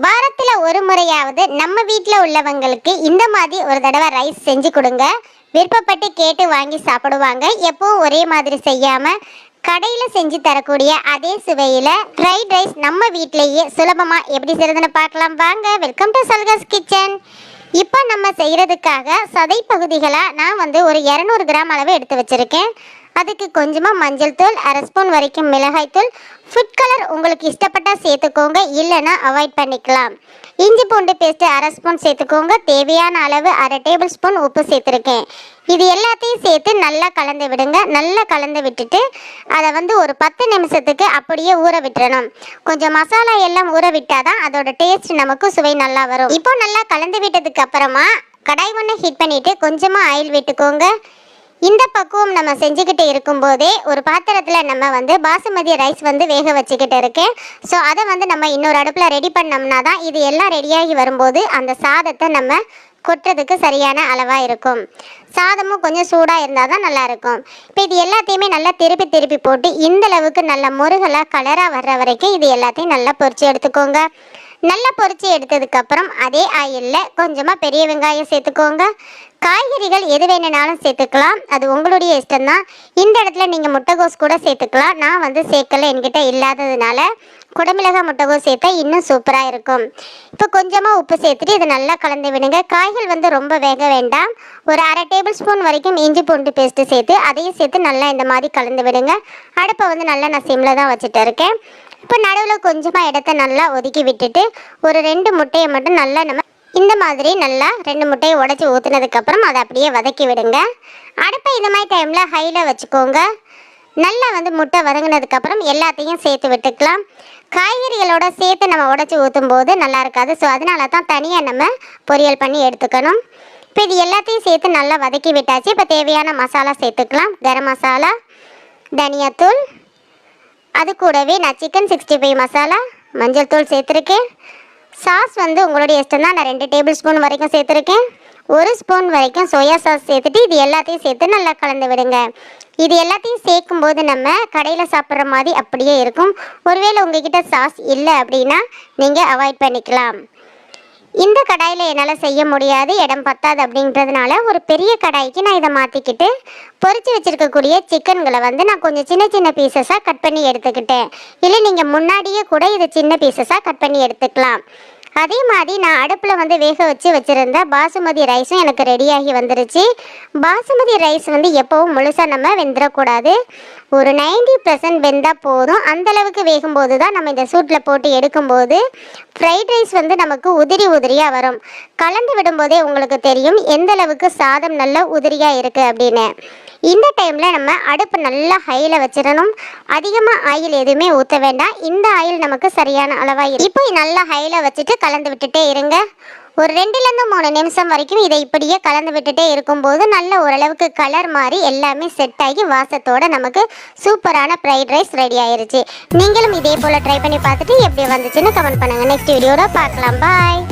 வாரத்துல ஒரு முறையாவது நம்ம வீட்டில் உள்ளவங்களுக்கு இந்த மாதிரி ஒரு தடவை ரைஸ் செஞ்சு கொடுங்க. விருப்பப்பட்டு கேட்டு வாங்கி சாப்பிடுவாங்க. எப்பவும் ஒரே மாதிரி செய்யாம கடையில் செஞ்சு தரக்கூடிய அதே சுவையில் ஃப்ரைட் ரைஸ் நம்ம வீட்டிலேயே சுலபமாக எப்படி செய்யறதுன்னு பார்க்கலாம் வாங்க. வெல்கம் டு சல்காஸ் கிச்சன். இப்போ நம்ம செய்கிறதுக்காக சதை பகுதிகளாக நான் ஒரு 200 கிராம் அளவு எடுத்து வச்சுருக்கேன். அதுக்கு கொஞ்சமாக மஞ்சள் தூள், 1/2 ஸ்பூன் வரைக்கும் மிளகாய் தூள், ஃபுட் கலர் உங்களுக்கு இஷ்டப்பட்டால் சேர்த்துக்கோங்க, இல்லைன்னா அவாய்ட் பண்ணிக்கலாம். இஞ்சி பூண்டு பேஸ்ட்டு 1/2 ஸ்பூன் சேர்த்துக்கோங்க. தேவையான அளவு 1/2 டேபிள் ஸ்பூன் உப்பு சேர்த்துருக்கேன். இது எல்லாத்தையும் சேர்த்து நல்லா கலந்து விடுங்க. நல்லா கலந்து விட்டுட்டு அதை ஒரு 10 நிமிஷத்துக்கு அப்படியே ஊற விட்டுறணும். கொஞ்சம் மசாலா எல்லாம் ஊற விட்டாதான் அதோட டேஸ்ட் நமக்கு சுவை நல்லா வரும். இப்போ நல்லா கலந்து விட்டதுக்கு அப்புறமா கடாய் ஒன்று ஹீட் பண்ணிட்டு கொஞ்சமாக ஆயில் விட்டுக்கோங்க. இந்த பக்குவம் நம்ம செஞ்சுக்கிட்டு இருக்கும்போதே ஒரு பாத்திரத்தில் நம்ம பாசுமதி ரைஸ் வேக வச்சுக்கிட்டு இருக்கேன். ஸோ அதை நம்ம இன்னொரு அடுப்பில் ரெடி பண்ணோம்னா தான் இது எல்லாம் ரெடியாகி வரும்போது அந்த சாதத்தை நம்ம கொட்டுறதுக்கு சரியான அளவாக இருக்கும். சாதமும் கொஞ்சம் சூடாக இருந்தால் தான் நல்லாயிருக்கும். இப்போ இது எல்லாத்தையுமே நல்லா திருப்பி திருப்பி போட்டு இந்த அளவுக்கு நல்லா முருகலாக கலராக வர்ற வரைக்கும் இது எல்லாத்தையும் நல்லா பொரிச்சு எடுத்துக்கோங்க. நல்லா பொரிச்சு எடுத்ததுக்கப்புறம் அதே ஆயிலில் கொஞ்சமாக பெரிய வெங்காயம் சேர்த்துக்கோங்க. காய்கறிகள் எது வேணுனாலும் சேர்த்துக்கலாம், அது உங்களுடைய இஷ்டம்தான். இந்த இடத்துல நீங்கள் முட்டைகோஸ் கூட சேர்த்துக்கலாம். நான் சேர்க்கலை, என்கிட்ட இல்லாததுனால குடமிளகாய் முட்டைகோஸ் சேர்த்தா இன்னும் சூப்பராக இருக்கும். இப்போ கொஞ்சமாக உப்பு சேர்த்துட்டு இதை நல்லா கலந்து விடுங்க. காய்கள் ரொம்ப வேக வேண்டாம். ஒரு 1/2 டேபிள் ஸ்பூன் வரைக்கும் இஞ்சி பூண்டு பேஸ்ட்டு சேர்த்து அதையும் சேர்த்து நல்லா இந்த மாதிரி கலந்து விடுங்க. அடுப்பை நல்லா நான் சிம்மில் தான் வச்சுட்டு இருக்கேன். இப்போ நடுவில் கொஞ்சமாக இடத்த நல்லா ஒதுக்கி விட்டுட்டு ஒரு 2 முட்டையை மட்டும் நல்லா நம்ம இந்த மாதிரி நல்லா 2 முட்டையை உடச்சி ஊற்றுனதுக்கப்புறம் அதை அப்படியே வதக்கி விடுங்க. அடுப்பை இந்த மாதிரி டைமில் ஹையில் வச்சுக்கோங்க. நல்லா முட்டை வதங்கினதுக்கப்புறம் எல்லாத்தையும் சேர்த்து விட்டுக்கலாம். காய்கறிகளோட சேர்த்து நம்ம உடச்சி ஊற்றும் போது நல்லா இருக்காது. ஸோ அதனால தான் தனியாக நம்ம பொரியல் பண்ணி எடுத்துக்கணும். இப்போ இது எல்லாத்தையும் சேர்த்து நல்லா வதக்கி விட்டாச்சு. இப்போ தேவையான மசாலா சேர்த்துக்கலாம். கரம் மசாலா, தனியாத்தூள், அது கூடவே நான் சிக்கன் 65 மசாலா, மஞ்சள் தூள் சேர்த்துருக்கேன். சாஸ் உங்களுடைய இஷ்டம் தான். நான் 2 டேபிள் ஸ்பூன் வரைக்கும் சேர்த்துருக்கேன். 1 ஸ்பூன் வரைக்கும் சோயா சாஸ் சேர்த்துட்டு இது எல்லாத்தையும் சேர்த்து நல்லா கலந்து விடுங்க. இது எல்லாத்தையும் சேர்க்கும்போது நம்ம கடையில் சாப்பிட்ற மாதிரி அப்படியே இருக்கும். ஒருவேளை உங்ககிட்ட சாஸ் இல்லை அப்படின்னா நீங்கள் அவாய்ட் பண்ணிக்கலாம். இந்த கடாயில் என்னால் செய்ய முடியாது, இடம் பத்தாது அப்படின்றதுனால ஒரு பெரிய கடாய்க்கு நான் இதை மாற்றிக்கிட்டு பொரிச்சு வச்சுருக்கக்கூடிய சிக்கன்களை நான் கொஞ்சம் சின்ன சின்ன பீசஸாக கட் பண்ணி எடுத்துக்கிட்டேன். இல்லை நீங்கள் முன்னாடியே கூட இதை சின்ன பீசஸாக கட் பண்ணி எடுத்துக்கலாம். அதே மாதிரி நான் அடுப்பில் வேக வச்சுருந்த பாசுமதி ரைஸும் எனக்கு ரெடியாகி வந்துருச்சு. பாசுமதி ரைஸ் எப்போவும் முழுசாக நம்ம வெந்துடக்கூடாது. ஒரு 90% வெந்தால் போதும். அந்தளவுக்கு வேகும்போது தான் நம்ம இந்த சூட்டில் போட்டு எடுக்கும்போது ஃப்ரைட் ரைஸ் நமக்கு உதிரி உதிரியாக வரும். கலந்து விடும்போதே உங்களுக்கு தெரியும் எந்த அளவுக்கு சாதம் நல்லா உதிரியாக இருக்குது அப்படின்னு. இந்த டைமில் நம்ம அடுப்பு நல்லா ஹையில் வச்சிடணும். அதிகமாக ஆயில் எதுவுமே ஊற்ற வேண்டாம். இந்த ஆயில் நமக்கு சரியான அளவாக இப்போ நல்லா ஹையில் வச்சுட்டு கலந்து விட்டுட்டே இருங்க. ஒரு 2லேருந்து 3 நிமிஷம் வரைக்கும் இதை இப்படியே கலந்து விட்டுட்டே இருக்கும்போது நல்ல ஓரளவுக்கு கலர் மாறி எல்லாமே செட் ஆகி வாசத்தோடு நமக்கு சூப்பரான ஃப்ரைட் ரைஸ் ரெடி ஆயிருச்சு. நீங்களும் இதே போல் ட்ரை பண்ணி பார்த்துட்டு எப்படி வந்துச்சுன்னு கமெண்ட் பண்ணுங்கள். நெக்ஸ்ட் வீடியோவில் பார்க்கலாம். பாய்.